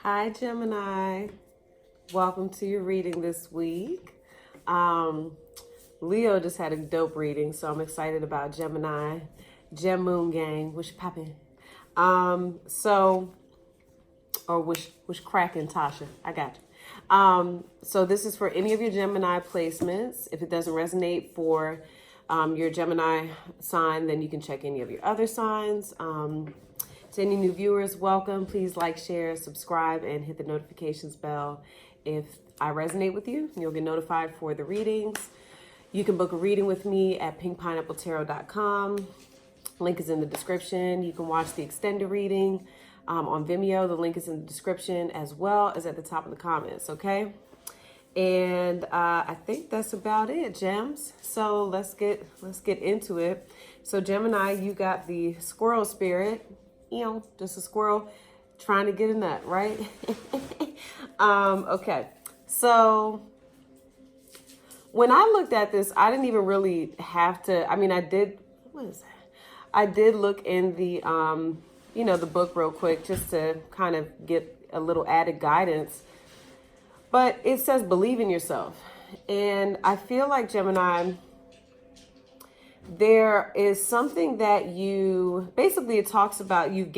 Hi, Gemini. Welcome to your reading this week. Leo just had a dope reading, so I'm excited about Gemini. Gem Moon Gang, wish poppin'. Wish cracking, Tasha. I got you. So this is for any of your Gemini placements. If it doesn't resonate for your Gemini sign, then you can check any of your other signs. To any new viewers, welcome. Please like, share, subscribe, and hit the notifications bell. If I resonate with you, you'll get notified for the readings. You can book a reading with me at pinkpineappletarot.com. Link is in the description. You can watch the extended reading on Vimeo. The link is in the description as well as at the top of the comments, okay? And I think that's about it, gems. So let's get into it. So Gemini, you got the squirrel spirit. Just a squirrel trying to get a nut, right? Okay. So when I looked at this, I didn't even really have to, I did, what is that? I did look in the, the book real quick just to kind of get a little added guidance. But it says believe in yourself. And I feel like, Gemini, there is something that basically it talks about you've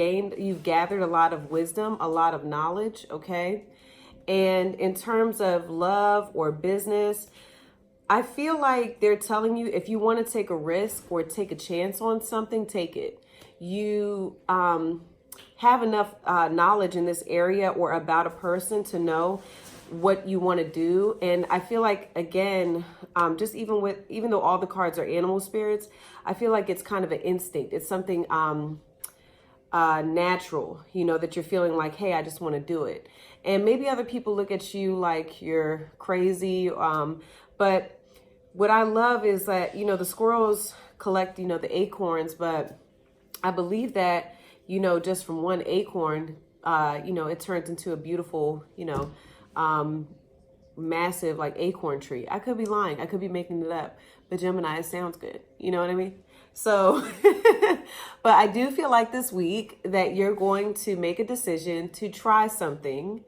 gathered a lot of wisdom, a lot of knowledge, okay? And in terms of love or business, I feel like they're telling you if you want to take a risk or take a chance on something, take it. You have enough knowledge in this area or about a person to know what you want to do. And I feel like, again, just even though all the cards are animal spirits, I feel like it's kind of an instinct. It's something natural, that you're feeling like, hey, I just want to do it. And maybe other people look at you like you're crazy. But what I love is that, the squirrels collect, the acorns, but I believe that, just from one acorn, it turns into a beautiful, massive like acorn tree. I could be lying. I could be making it up, but Gemini, it sounds good. You know what I mean? So, but I do feel like this week that you're going to make a decision to try something,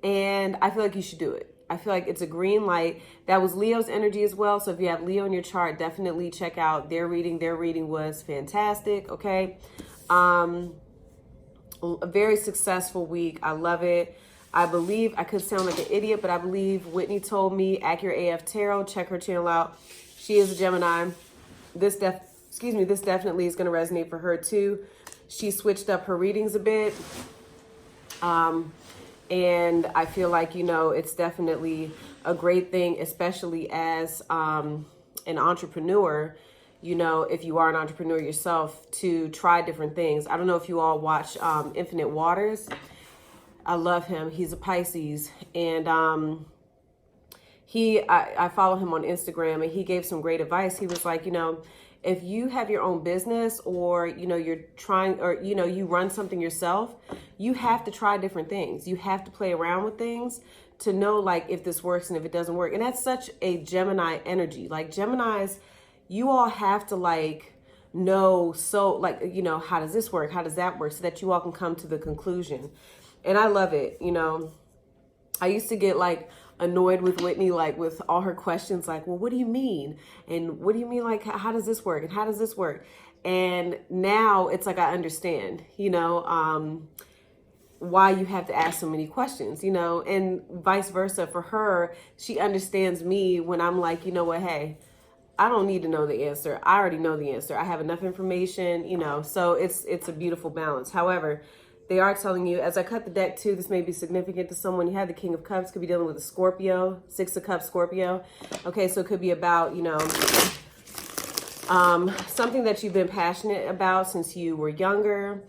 and I feel like you should do it. I feel like it's a green light. That was Leo's energy as well. So if you have Leo in your chart, definitely check out their reading. Their reading was fantastic. Okay. A very successful week. I love it. I believe, I could sound like an idiot, but I believe Whitney told me, Accurate AF Tarot, check her channel out. She is a Gemini. This definitely is going to resonate for her too. She switched up her readings a bit. And I feel like, it's definitely a great thing, especially as an entrepreneur, if you are an entrepreneur yourself, to try different things. I don't know if you all watch Infinite Waters. I love him. He's a Pisces, and I follow him on Instagram, and he gave some great advice. He was like, if you have your own business or, you're trying or, you run something yourself, you have to try different things. You have to play around with things to know like if this works and if it doesn't work. And that's such a Gemini energy. Like Geminis, you all have to like know, so like, how does this work? How does that work? So that you all can come to the conclusion. And I love it. I used to get like annoyed with Whitney, like with all her questions, like, well, what do you mean? And what do you mean? Like, how does this work? And how does this work? And now it's like, I understand, why you have to ask so many questions, and vice versa for her. She understands me when I'm like, you know what? Hey, I don't need to know the answer. I already know the answer. I have enough information, so it's a beautiful balance. However, they are telling you, as I cut the deck too, this may be significant to someone. You have the King of Cups, could be dealing with a Scorpio, Six of Cups, Scorpio. Okay, so it could be about, something that you've been passionate about since you were younger,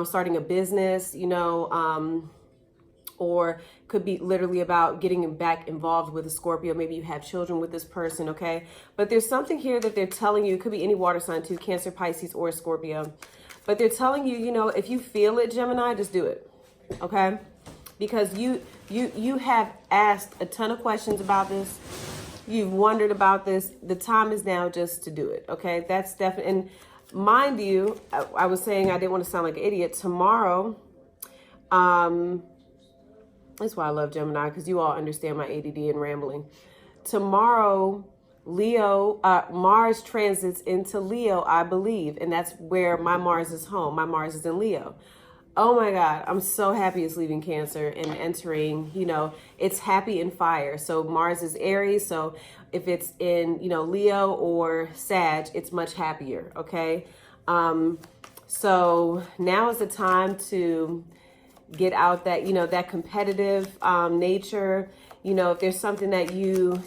starting a business, or could be literally about getting back involved with a Scorpio. Maybe you have children with this person, okay? But there's something here that they're telling you, it could be any water sign too, Cancer, Pisces, or Scorpio. But they're telling you, if you feel it, Gemini, just do it, okay? Because you have asked a ton of questions about this. You've wondered about this. The time is now just to do it, okay? That's definitely, and mind you, I was saying I didn't want to sound like an idiot. Tomorrow, That's why I love Gemini, because you all understand my ADD and rambling. Tomorrow, Leo, Mars transits into Leo, I believe. And that's where my Mars is home. My Mars is in Leo. Oh my God, I'm so happy it's leaving Cancer and entering, you know, it's happy in fire. So Mars is Aries. So if it's in, you know, Leo or Sag, it's much happier. Okay. So now is the time to get out that, you know, that competitive nature. You know, if there's something that you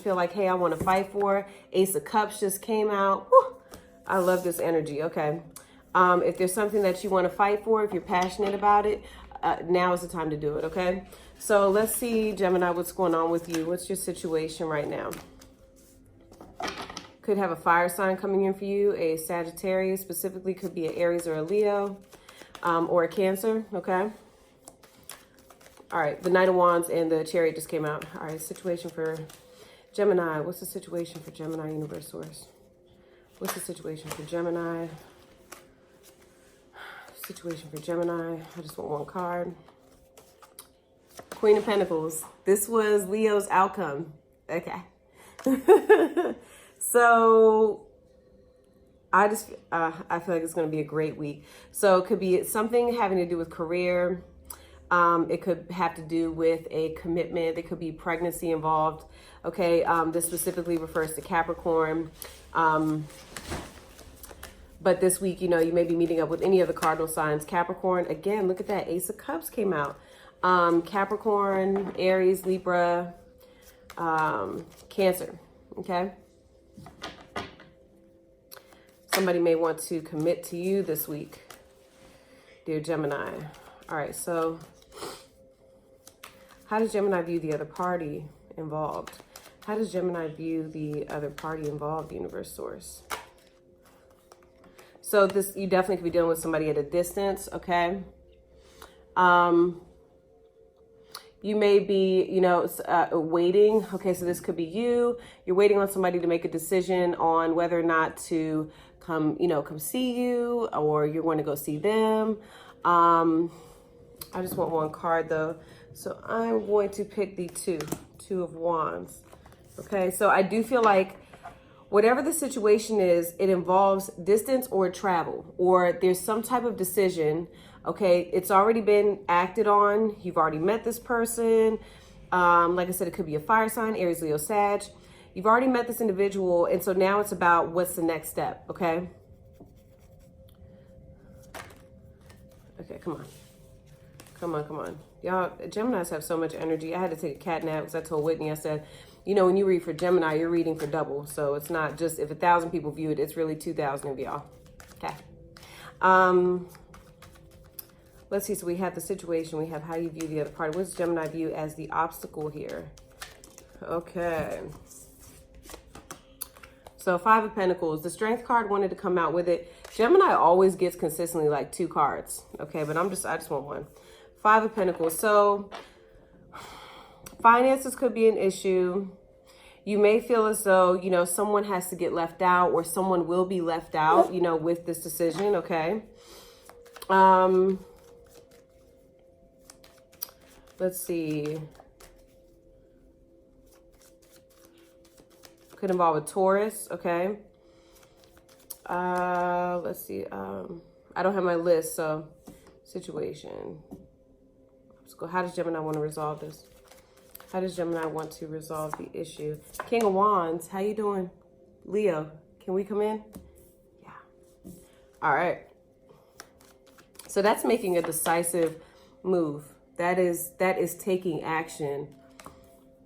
feel like, hey, I want to fight for. Ace of Cups just came out. Woo! I love this energy. Okay. If there's something that you want to fight for, if you're passionate about it, now is the time to do it. Okay. So let's see, Gemini, what's going on with you? What's your situation right now? Could have a fire sign coming in for you, a Sagittarius specifically, could be an Aries or a Leo, or a Cancer. Okay. All right, the Knight of Wands and the Chariot just came out. All right, situation for Gemini. What's the situation for Gemini, Universe Source? What's the situation for Gemini? Situation for Gemini. I just want one card. Queen of Pentacles. This was Leo's outcome. Okay. So I feel like it's going to be a great week. So it could be something having to do with career. It could have to do with a commitment. There could be pregnancy involved. Okay. This specifically refers to Capricorn. But this week, you know, you may be meeting up with any of the cardinal signs. Capricorn, again, look at that. Ace of Cups came out. Capricorn, Aries, Libra, Cancer. Okay. Somebody may want to commit to you this week, dear Gemini. All right, so how does Gemini view the other party involved? How does Gemini view the other party involved, Universe Source? So this, you definitely could be dealing with somebody at a distance, okay? You may be, you know, waiting. Okay, so this could be you. You're waiting on somebody to make a decision on whether or not to come see you, or you're going to go see them. I just want one card though. So I'm going to pick the Two of Wands. Okay, so I do feel like whatever the situation is, it involves distance or travel, or there's some type of decision. Okay, it's already been acted on. You've already met this person. Like I said, it could be a fire sign, Aries, Leo, Sag. You've already met this individual, and so now it's about what's the next step, okay? Okay, come on. Come on, come on. Y'all, Geminis have so much energy. I had to take a cat nap because I told Whitney, I said, you know, when you read for Gemini, you're reading for double. So it's not just, if 1,000 people view it, it's really 2,000 of y'all. Okay. Let's see. So we have the situation. We have how you view the other party. What's Gemini view as the obstacle here? Okay. So 5 of Pentacles. The Strength card wanted to come out with it. Gemini always gets consistently like 2 cards. Okay, but I just want one. 5 of Pentacles. So finances could be an issue. You may feel as though, you know, someone has to get left out, or someone will be left out, you know, with this decision. Okay. Let's see. Could involve a Taurus. Okay. Let's see. I don't have my list, so situation. Let's go. How does Gemini want to resolve this? How does Gemini want to resolve the issue? King of Wands, how you doing? Leo, can we come in? Yeah. All right. So that's making a decisive move. That is taking action,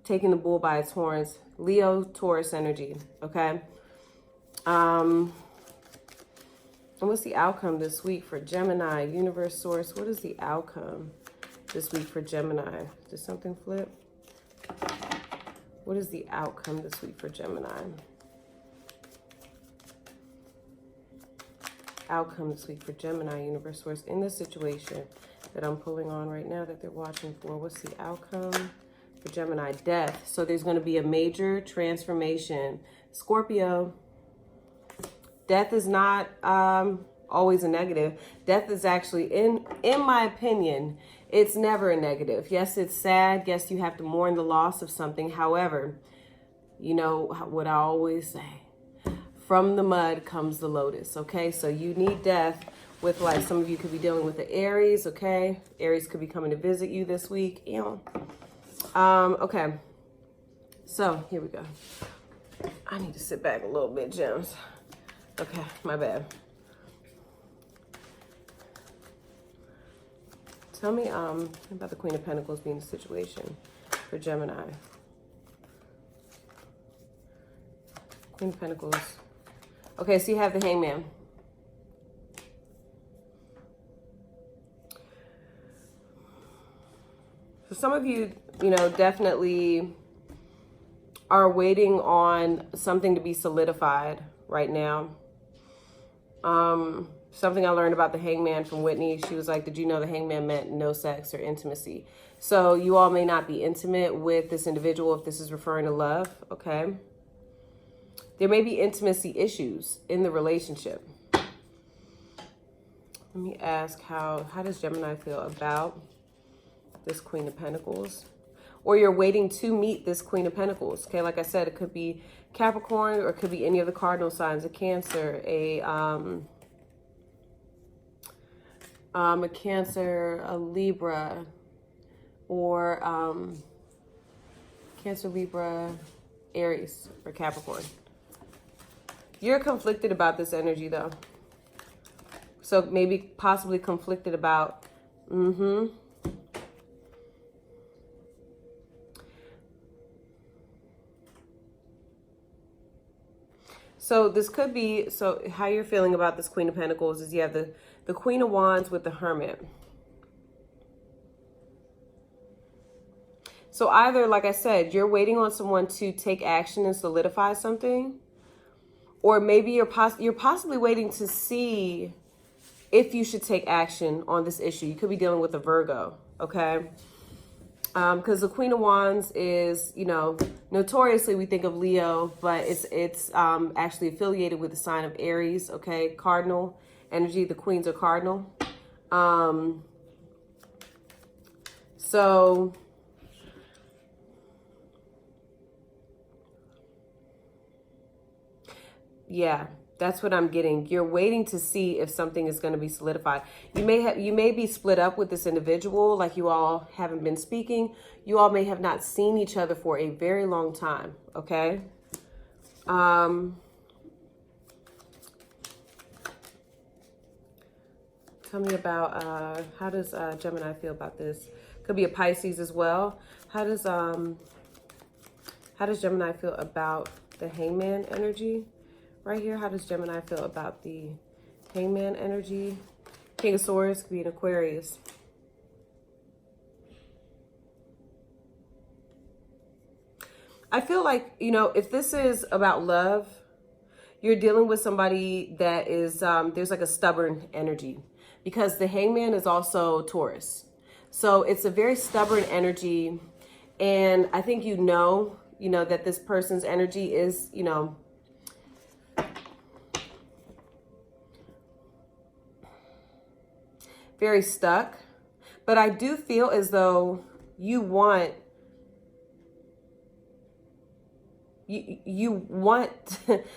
taking the bull by its horns. Leo, Taurus energy, okay? And what's the outcome this week for Gemini? Universe Source, what is the outcome this week for Gemini? Did something flip? What is the outcome this week for Gemini? Outcome this week for Gemini, Universe Source, in this situation that I'm pulling on right now that they're watching for. What's the outcome for Gemini? Death. So there's going to be a major transformation. Scorpio. Death is not always a negative. Death is actually, in my opinion, it's never a negative. Yes, it's sad. Yes, you have to mourn the loss of something. However, you know what I always say, from the mud comes the lotus, okay? So you need death with, like, some of you could be dealing with the Aries, okay? Aries could be coming to visit you this week, you know. Okay, so here we go. I need to sit back a little bit, gems. Okay, my bad. Tell me about the Queen of Pentacles being the situation for Gemini. Queen of Pentacles. Okay, so you have the Hangman. So some of you, you know, definitely are waiting on something to be solidified right now. Something I learned about the Hangman from Whitney. She was like, did you know the Hangman meant no sex or intimacy? So you all may not be intimate with this individual if this is referring to love, okay? There may be intimacy issues in the relationship. Let me ask, how does Gemini feel about this Queen of Pentacles? Or you're waiting to meet this Queen of Pentacles, okay? Like I said, it could be Capricorn, or it could be any of the cardinal signs, a Cancer, a Cancer, a Libra, or Cancer, Libra, Aries, or Capricorn. You're conflicted about this energy, though. So maybe possibly conflicted about, So this could be, so how you're feeling about this Queen of Pentacles is you have the Queen of Wands with the Hermit. So either, like I said, you're waiting on someone to take action and solidify something, or maybe you're possibly waiting to see if you should take action on this issue. You could be dealing with a Virgo, okay? Because the Queen of Wands is, you know, notoriously we think of Leo, but it's actually affiliated with the sign of Aries, okay? Cardinal energy. The queens are cardinal. So yeah, that's what I'm getting. You're waiting to see if something is going to be solidified. You may be split up with this individual, like you all haven't been speaking. You all may have not seen each other for a very long time, okay? Tell me about how does Gemini feel about this? Could be a Pisces as well. How does Gemini feel about the Hangman energy? Right here, how does Gemini feel about the Hangman energy? King of Swords could be an Aquarius. I feel like, you know, if this is about love, you're dealing with somebody that is, there's like a stubborn energy, because the Hangman is also Taurus. So it's a very stubborn energy. And I think you know that this person's energy is, you know, very stuck. But I do feel as though you want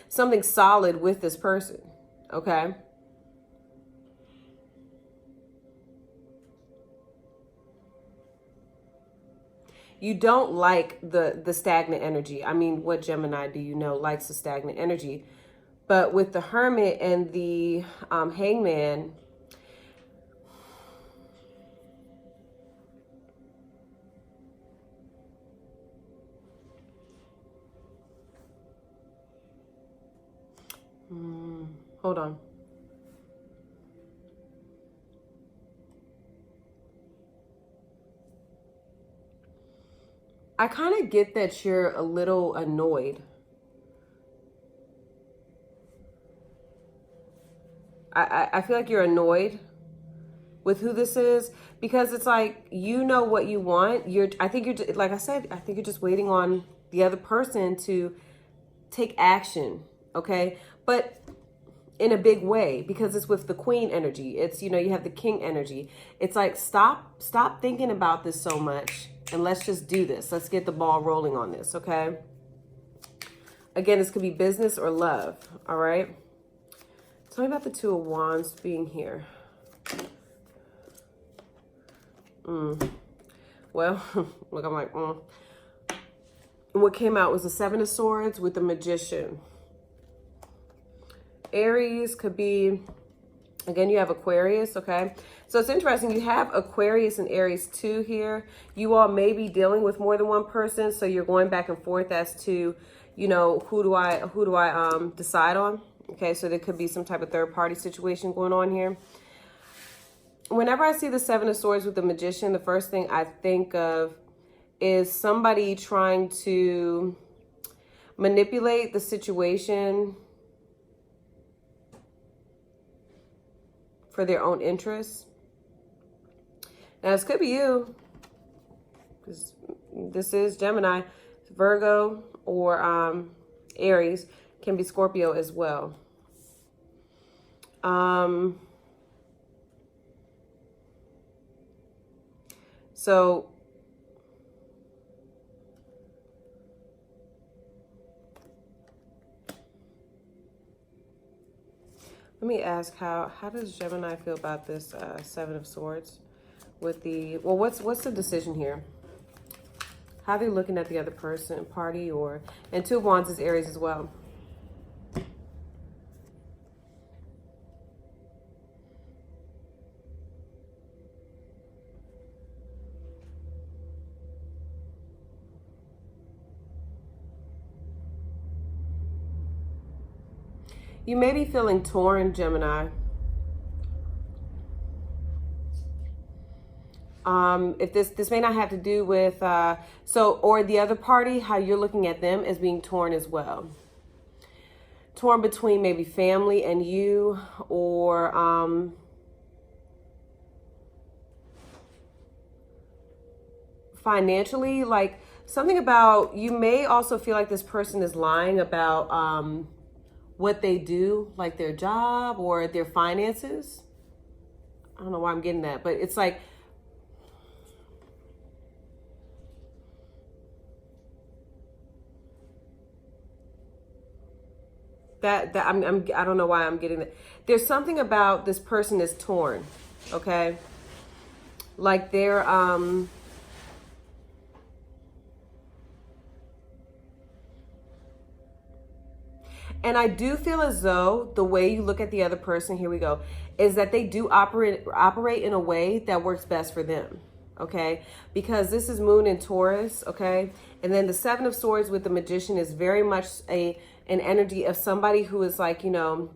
something solid with this person, okay? You don't like the stagnant energy. I mean, what Gemini do you know likes the stagnant energy? But with the Hermit and the Hangman, hold on. I kind of get that you're a little annoyed. I feel like you're annoyed with who this is, because it's like, you know what you want. I think you're, like I said, I think you're just waiting on the other person to take action, okay? But in a big way, because it's with the Queen energy. It's, you know, you have the King energy. It's like, stop thinking about this so much, and let's just do this. Let's get the ball rolling on this, okay? Again, this could be business or love, all right? Tell me about the Two of Wands being here. Well, look, I'm like, And what came out was the Seven of Swords with the Magician. Aries could be, again, you have Aquarius, okay? So it's interesting. You have Aquarius and Aries too here. You all may be dealing with more than one person, so you're going back and forth as to, you know, who do I decide on? Okay, so there could be some type of third party situation going on here. Whenever I see the Seven of Swords with the Magician, the first thing I think of is somebody trying to manipulate the situation for their own interests. Now, this could be you, because this is Gemini, Virgo, or Aries. Can be Scorpio as well. So let me ask, how does Gemini feel about this Seven of Swords with the, well, what's the decision here? How are they looking at the other person, party, or, and Two of Wands is Aries as well. You may be feeling torn, Gemini. If this may not have to do with, or the other party, how you're looking at them as being torn as well. Torn between maybe family and you, or financially, like something about, you may also feel like this person is lying about what they do, like their job or their finances. I don't know why I'm getting that, but it's like, I don't know why I'm getting that. There's something about this person is torn, okay? Like they're, and I do feel as though the way you look at the other person, here we go, is that they do operate in a way that works best for them, okay? Because this is Moon in Taurus, okay? And then the Seven of Swords with the Magician is very much an energy of somebody who is like, you know,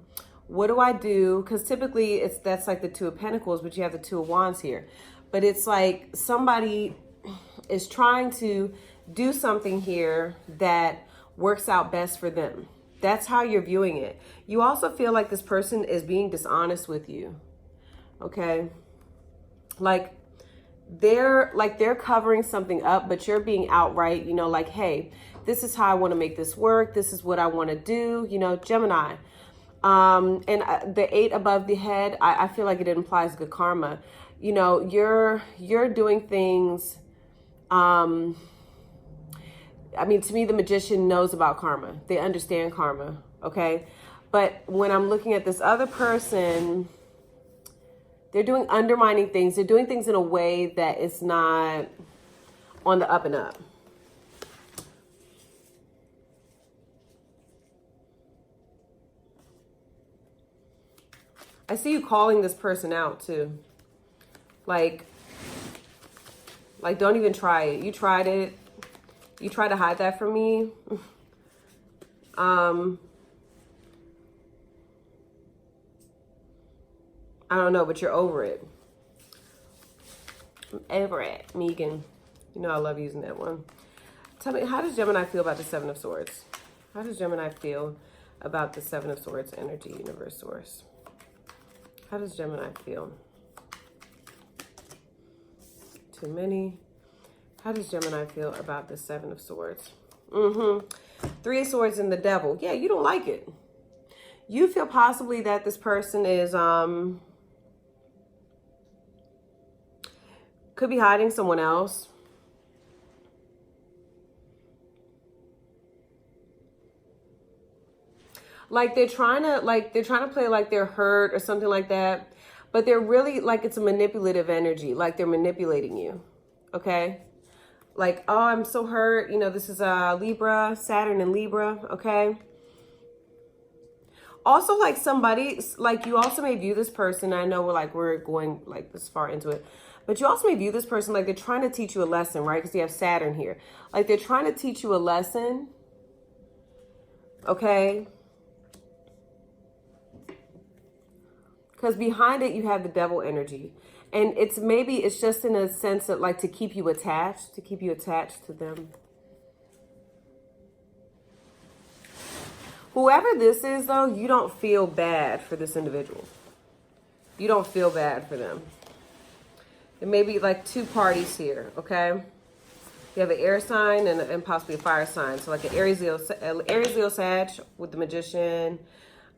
what do I do? Because typically that's like the Two of Pentacles, but you have the Two of Wands here. But it's like somebody is trying to do something here that works out best for them. That's how you're viewing it. You also feel like this person is being dishonest with you. Okay? Like they're covering something up, but you're being outright, you know, like, hey, this is how I want to make this work. This is what I want to do, you know, Gemini. And the 8 above the head, I feel like it implies good karma. You know, you're doing things, I mean, to me, the Magician knows about karma. They understand karma, okay? But when I'm looking at this other person, they're doing undermining things. They're doing things in a way that is not on the up and up. I see you calling this person out too. Like don't even try it. You tried it. You try to hide that from me. I don't know, but you're over it. I'm over it, Megan. You know I love using that one. Tell me, how does Gemini feel about the Seven of Swords? How does Gemini feel about the Seven of Swords energy, universe source? How does Gemini feel? Too many. How does Gemini feel about the Seven of Swords? 3 of Swords and the Devil. Yeah, you don't like it. You feel possibly that this person is, could be hiding someone else. Like they're trying to play like they're hurt or something like that. But they're really like, it's a manipulative energy. Like they're manipulating you. Okay. Like, oh, I'm so hurt. You know, this is Libra, Saturn and Libra. Okay. Also, like somebody, like you also may view this person. I know we're going like this far into it. But you also may view this person like they're trying to teach you a lesson, right? Because you have Saturn here. Like they're trying to teach you a lesson. Okay. Because behind it, you have the devil energy. And it's just in a sense of like to keep you attached to them. Whoever this is, though, you don't feel bad for this individual. You don't feel bad for them. There may be like two parties here, okay? You have an air sign and possibly a fire sign. So like an Aries, Leo, Sag with the Magician,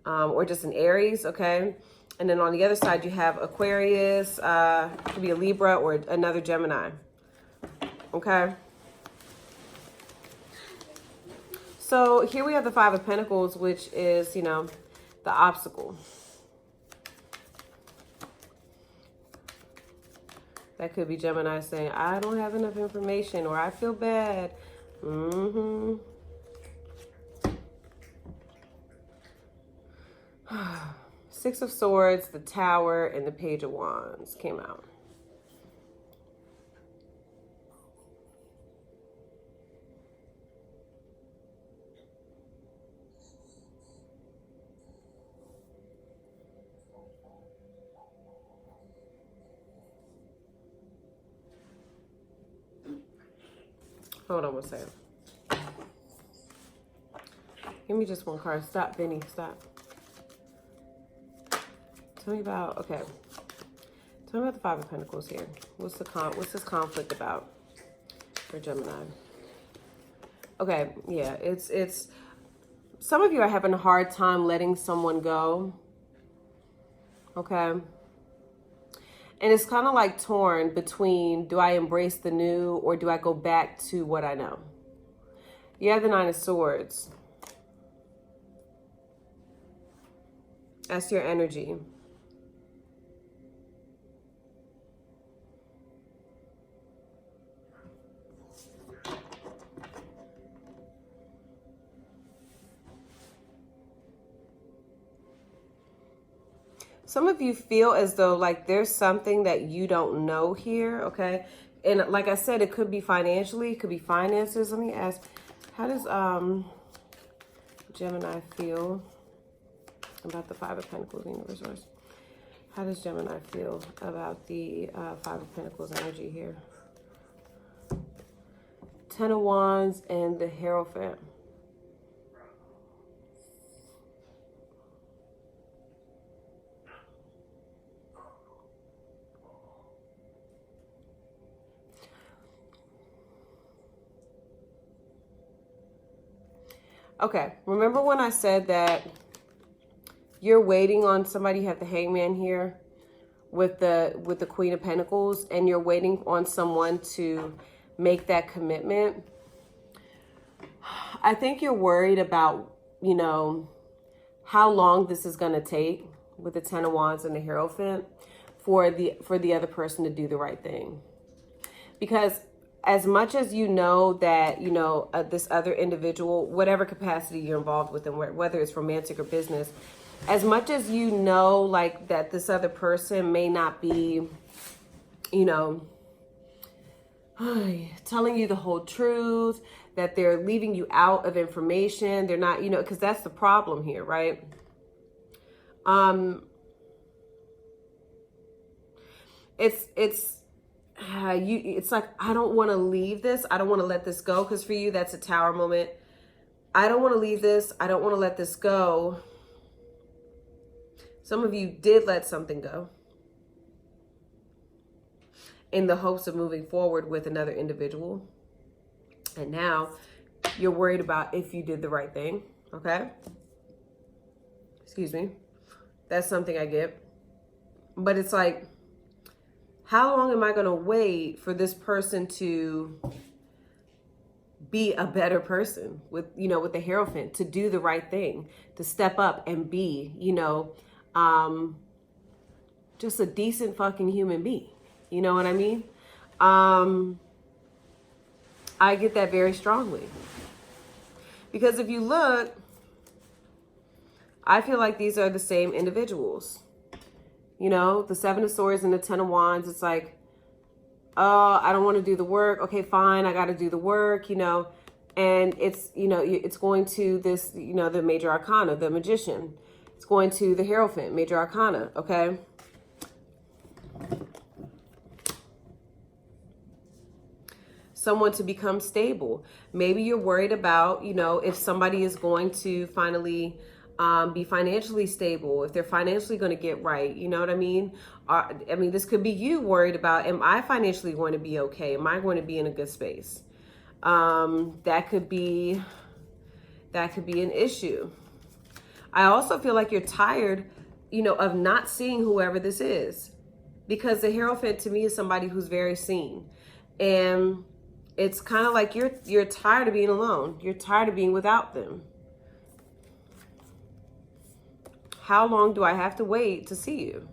or just an Aries, okay? And then on the other side, you have Aquarius, could be a Libra or another Gemini. Okay. So here we have the Five of Pentacles, which is, you know, the obstacle. That could be Gemini saying, I don't have enough information, or I feel bad. Mm-hmm. Six of Swords, the Tower, and the Page of Wands came out. Hold on one second. Give me just one card. Stop, Benny. Stop. Tell me about, okay. Tell me about the Five of Pentacles here. What's this conflict about for Gemini? Okay, yeah, it's some of you are having a hard time letting someone go. Okay. And it's kind of like torn between, do I embrace the new or do I go back to what I know? You have the Nine of Swords. That's your energy. Some of you feel as though like there's something that you don't know here, okay? And like I said, it could be financially, it could be finances. Let me ask, how does Gemini feel about the Five of Pentacles in the resource? How does Gemini feel about the Five of Pentacles energy here? Ten of Wands and the Hierophant. Okay, remember when I said that you're waiting on somebody? You have the Hangman here with the Queen of Pentacles, and you're waiting on someone to make that commitment. I think you're worried about, you know, how long this is going to take with the Ten of Wands and the Hierophant for the other person to do the right thing. Because as much as you know that, you know, this other individual, whatever capacity you're involved with, and whether it's romantic or business, as much as you know, like that this other person may not be, you know, telling you the whole truth, that they're leaving you out of information. They're not, you know, because that's the problem here, right? It's like, I don't want to leave this. I don't want to let this go. Because for you, that's a Tower moment. I don't want to leave this. I don't want to let this go. Some of you did let something go in the hopes of moving forward with another individual. And now you're worried about if you did the right thing. Okay. Excuse me. That's something I get. But it's like, how long am I going to wait for this person to be a better person with, you know, with the Hierophant, to do the right thing, to step up and be, you know, just a decent fucking human being. You know what I mean? I get that very strongly. Because if you look, I feel like these are the same individuals. You know, the Seven of Swords and the Ten of Wands, it's like, oh, I don't want to do the work. Okay, fine, I got to do the work, you know. And it's, you know, it's going to this, you know, the Major Arcana, the Magician. It's going to the Hierophant, Major Arcana, okay? Someone to become stable. Maybe you're worried about, you know, if somebody is going to finally be financially stable, if they're financially going to get right, you know what I mean? I mean, this could be you worried about, am I financially going to be okay? Am I going to be in a good space? That could be an issue. I also feel like you're tired, you know, of not seeing whoever this is, because the Hierophant to me is somebody who's very seen. And it's kind of like you're tired of being alone. You're tired of being without them. How long do I have to wait to see you?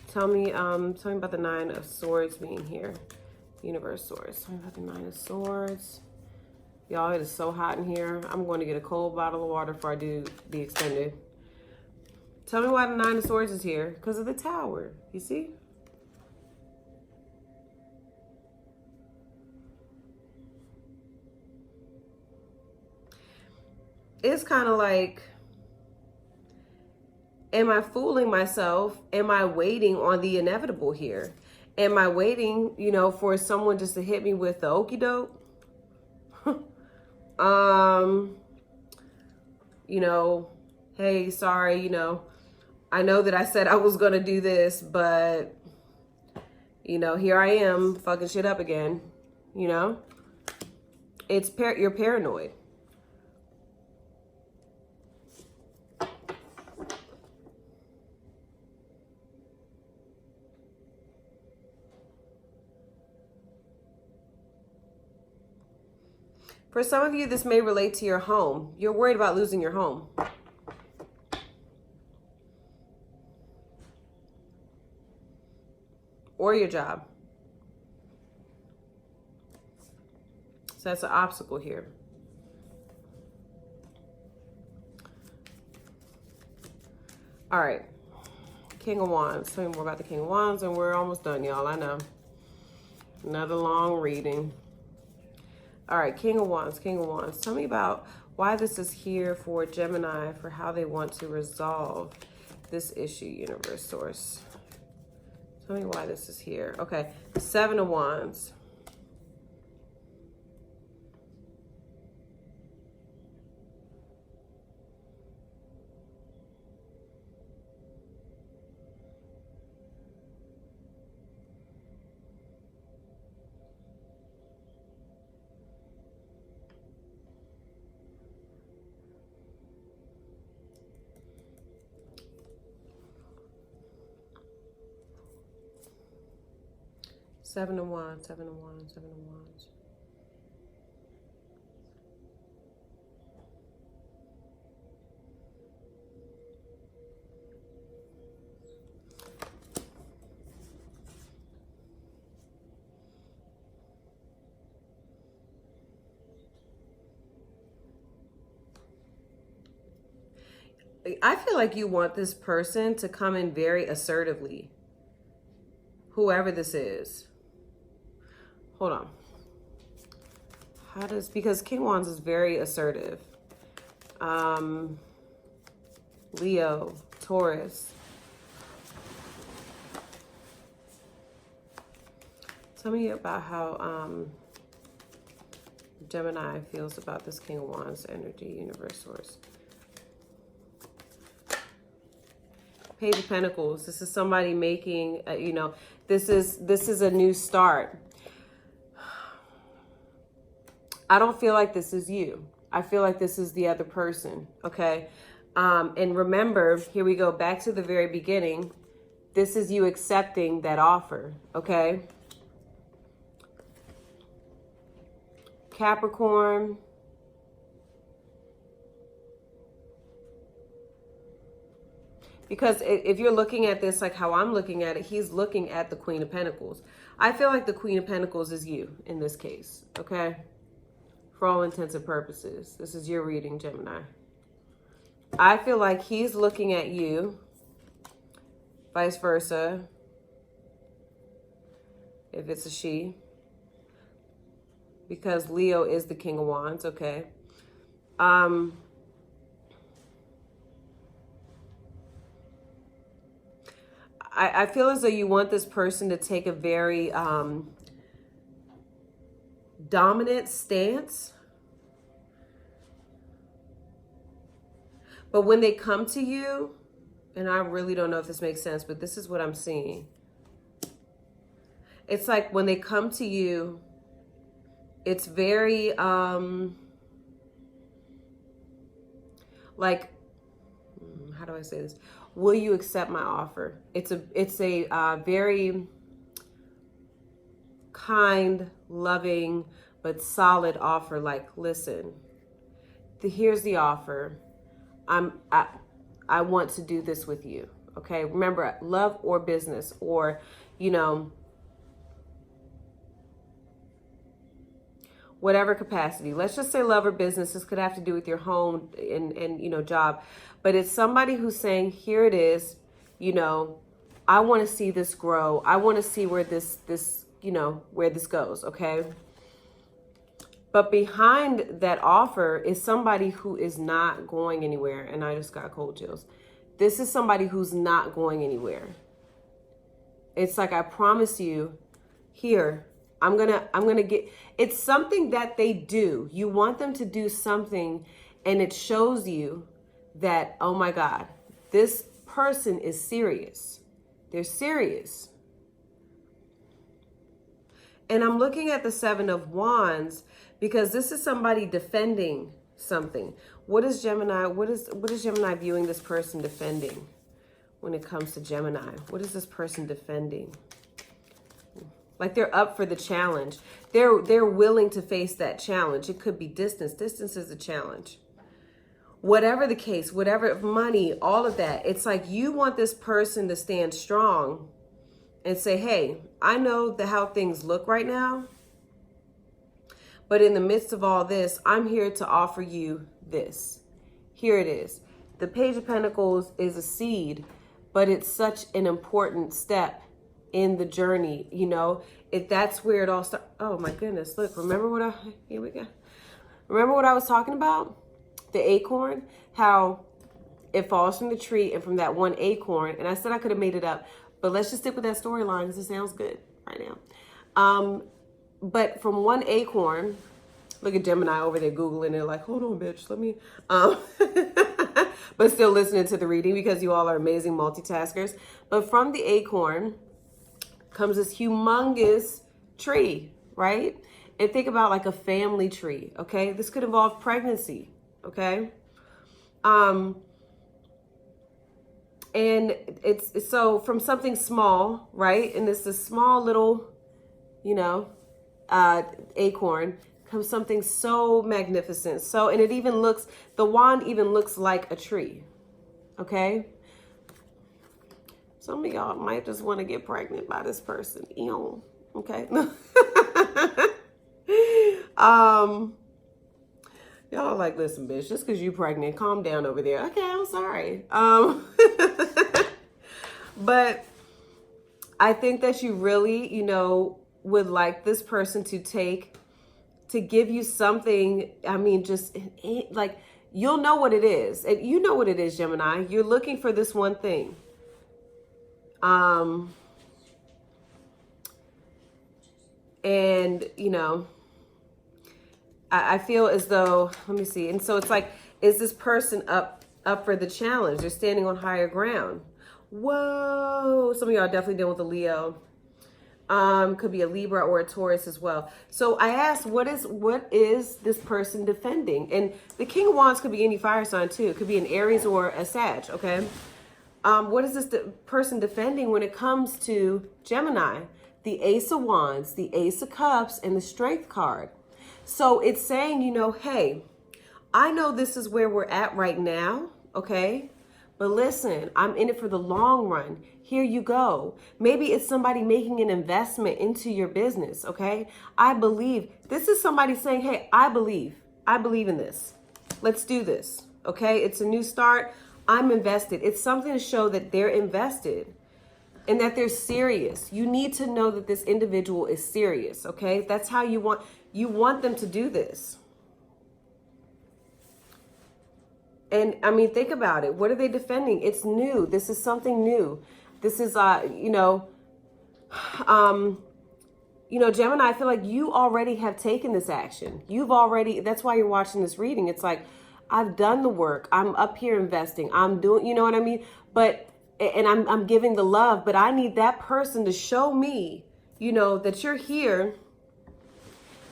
Tell me about the Nine of Swords being here. Universe Swords. Tell me about the Nine of Swords. Y'all, it is so hot in here. I'm going to get a cold bottle of water before I do the extended. Tell me why the Nine of Swords is here. Because of the Tower. You see? It's kind of like, am I fooling myself? Am I waiting on the inevitable here? Am I waiting, you know, for someone just to hit me with the okie doke? You know, hey, sorry, you know, I know that I said I was going to do this, but, you know, here I am fucking shit up again, you know? It's you're paranoid. For some of you, this may relate to your home. You're worried about losing your home. Or your job. So that's an obstacle here. All right. King of Wands. Tell me more about the King of Wands, and we're almost done, y'all. I know. Another long reading. All right, King of Wands, King of Wands. Tell me about why this is here for Gemini, for how they want to resolve this issue, Universe Source. Tell me why this is here. Okay, Seven of Wands. Seven of Wands, Seven of Wands, Seven of Wands. I feel like you want this person to come in very assertively. Whoever this is. Hold on. Because King Wands is very assertive. Leo, Taurus. Tell me about how Gemini feels about this King of Wands energy, Universe Source. Page of Pentacles. This is somebody making, you know, this is a new start. I don't feel like this is you. I feel like this is the other person, okay? And remember, here we go back to the very beginning. This is you accepting that offer, okay? Capricorn. Because if you're looking at this like how I'm looking at it, he's looking at the Queen of Pentacles. I feel like the Queen of Pentacles is you in this case, okay? For all intents and purposes. This is your reading, Gemini. I feel like he's looking at you, vice versa, if it's a she, because Leo is the King of Wands, okay? I feel as though you want this person to take a very dominant stance. But when they come to you, and I really don't know if this makes sense, but this is what I'm seeing. It's like when they come to you, it's very, like, how do I say this? Will you accept my offer? It's a very kind, loving, but solid offer. Like, listen, here's the offer. I want to do this with you. Okay. Remember, love or business, or, you know, whatever capacity. Let's just say love or business. This could have to do with your home and you know, job. But it's somebody who's saying, here it is, you know, I want to see this grow. I want to see where this, you know, where this goes. Okay. But behind that offer is somebody who is not going anywhere. And I just got cold chills. This is somebody who's not going anywhere. It's like, I promise you, here, I'm gonna get, it's something that they do. You want them to do something, and it shows you that, oh my God, this person is serious. They're serious. And I'm looking at the Seven of Wands because this is somebody defending something. What is Gemini? What is Gemini viewing this person defending when it comes to Gemini? What is this person defending? Like, they're up for the challenge. They're willing to face that challenge. It could be distance. Distance is a challenge. Whatever the case, whatever, money, all of that. It's like you want this person to stand strong and say, hey, I know how things look right now, but in the midst of all this, I'm here to offer you this. Here it is. The Page of Pentacles is a seed, but it's such an important step in the journey, you know. If that's where it all starts. Oh my goodness, look, here we go. Remember what I was talking about? The acorn, how it falls from the tree and from that one acorn. And I said I could have made it up, but let's just stick with that storyline because it sounds good right now. But from one acorn, look at Gemini over there Googling it like, hold on, bitch, let me, but still listening to the reading because you all are amazing multitaskers. But from the acorn comes this humongous tree, right? And think about like a family tree, okay? This could involve pregnancy, okay? And it's so from something small, right? And this is small little, you know, acorn comes something so magnificent. So, and it even looks, the wand even looks like a tree, okay? Some of y'all might just want to get pregnant by this person. Ew. Okay. Y'all like, listen, bitch, just because you pregnant, calm down over there. Okay, I'm sorry. But I think that you really, you know, would like this person to give you something. I mean, just like, you'll know what it is. And you know what it is, Gemini. You're looking for this one thing. And, you know, I feel as though, let me see. And so it's like, is this person up for the challenge? They're standing on higher ground. Whoa. Some of y'all are definitely dealing with a Leo. Could be a Libra or a Taurus as well. So I asked, what is this person defending? And the King of Wands could be any fire sign too. It could be an Aries or a Sag, okay? What is this person defending when it comes to Gemini? The Ace of Wands, the Ace of Cups, and the Strength card. So it's saying, you know, hey, I know this is where we're at right now, okay? But listen, I'm in it for the long run. Here you go. Maybe it's somebody making an investment into your business, okay? I believe. This is somebody saying, hey, I believe in this. Let's do this, okay? It's a new start. I'm invested. It's something to show that they're invested and that they're serious. You need to know that this individual is serious, okay? That's how you want them to do this. And I mean, think about it. What are they defending? It's new. This is something new. This is, Gemini, I feel like you already have taken this action. That's why you're watching this reading. It's like, I've done the work. I'm up here investing. I'm doing, you know what I mean? And I'm giving the love, but I need that person to show me, you know, that you're here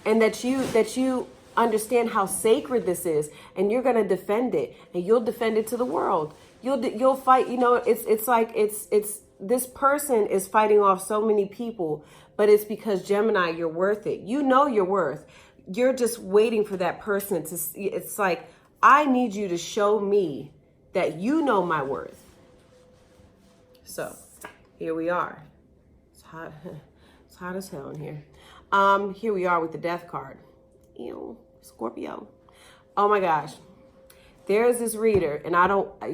and that you understand how sacred this is, and you're going to defend it, and you'll defend it to the world. You'll fight, you know, it's like this person is fighting off so many people, but it's because Gemini, you're worth it. You know your worth. You're just waiting for that person to see. It's like, I need you to show me that you know my worth. So here we are. It's hot. It's hot as hell in here. Here we are with the Death card. Ew, Scorpio. Oh my gosh. There's this reader, and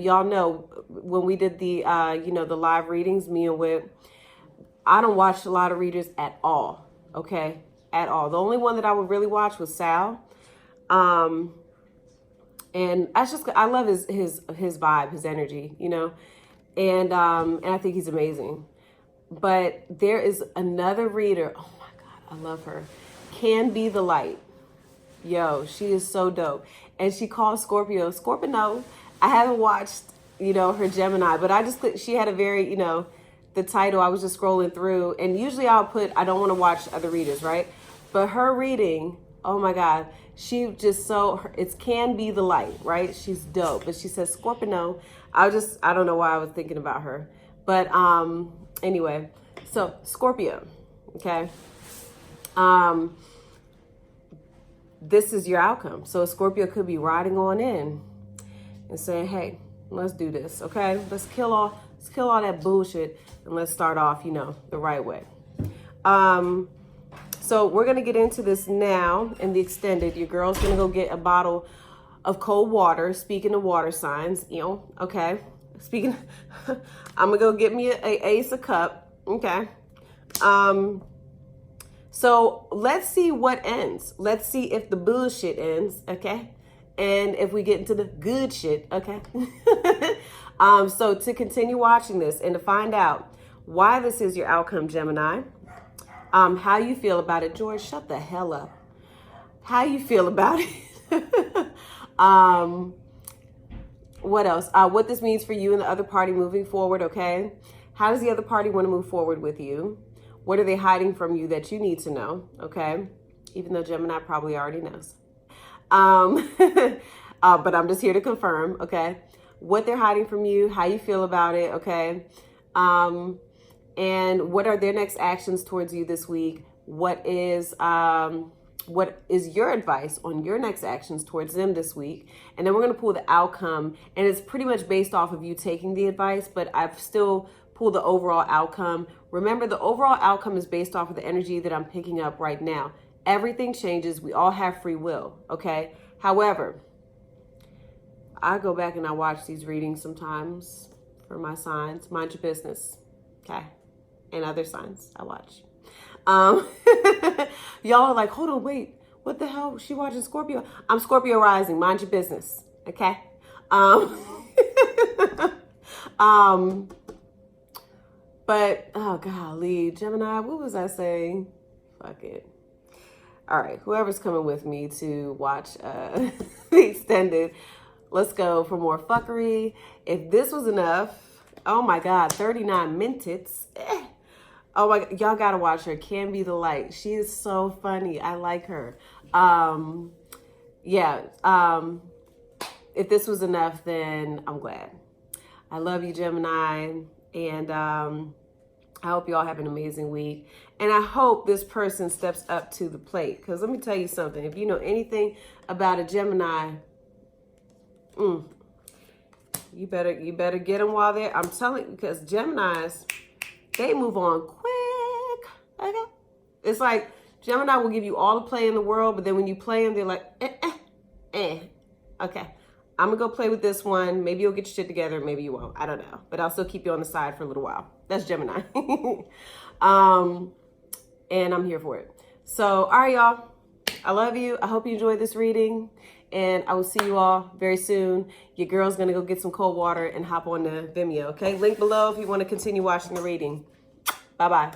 y'all know when we did the, the live readings, me and Whip, I don't watch a lot of readers at all. Okay. At all. The only one that I would really watch was Sal. And I love his vibe, his energy, you know, and I think he's amazing. But there is another reader. Oh my God, I love her. Can Be the Light. Yo, she is so dope. And she calls Scorpio. No, I haven't watched, her Gemini, but she had a very, the title, I was just scrolling through, and usually I don't want to watch other readers, right? But her reading, oh my God, she just it's Can Be the Light, right? She's dope. But she says Scorpio. I don't know why I was thinking about her. But anyway, so Scorpio, okay? This is your outcome. So Scorpio could be riding on in and saying, hey, let's do this, okay? Let's kill all that bullshit and let's start off, the right way. So we're going to get into this now in the extended. Your girl's going to go get a bottle of cold water. Speaking of water signs, okay. I'm going to go get me a Ace of Cup. Okay. So let's see what ends. Let's see if the bullshit ends. Okay. And if we get into the good shit. Okay. So to continue watching this and to find out why this is your outcome, Gemini, how you feel about it. George, shut the hell up. How you feel about it. What else? What this means for you and the other party moving forward, okay? How does the other party want to move forward with you? What are they hiding from you that you need to know, okay? Even though Gemini probably already knows. But I'm just here to confirm, okay? What they're hiding from you, how you feel about it, okay? And what are their next actions towards you this week? What is your advice on your next actions towards them this week? And then we're going to pull the outcome, and it's pretty much based off of you taking the advice, but I've still pulled the overall outcome. Remember, the overall outcome is based off of the energy that I'm picking up right now. Everything changes. We all have free will, okay? However, I go back and I watch these readings sometimes for my signs. Mind your business, okay? And other signs I watch. Y'all are like, hold on, wait, what the hell? She watching Scorpio? I'm Scorpio rising. Mind your business, okay? But oh golly, Gemini, what was I saying? Fuck it. All right, whoever's coming with me to watch the extended, let's go for more fuckery. If this was enough, oh my God, 39 minutes. Oh my, y'all gotta watch her. Can Be the Light. She is so funny. I like her. Yeah. If this was enough, then I'm glad. I love you, Gemini. And I hope you all have an amazing week. And I hope this person steps up to the plate. Because let me tell you something. If you know anything about a Gemini, you better get them while they're, I'm telling you, because Geminis, they move on quick. Okay? It's like Gemini will give you all the play in the world, but then when you play them, they're like, Okay, I'm gonna go play with this one. Maybe you'll get your shit together, maybe you won't. I don't know. But I'll still keep you on the side for a little while. That's Gemini. And I'm here for it. So, all right, y'all. I love you. I hope you enjoyed this reading. And I will see you all very soon. Your girl's gonna go get some cold water and hop on the Vimeo, okay? Link below if you want to continue watching the reading. Bye-bye.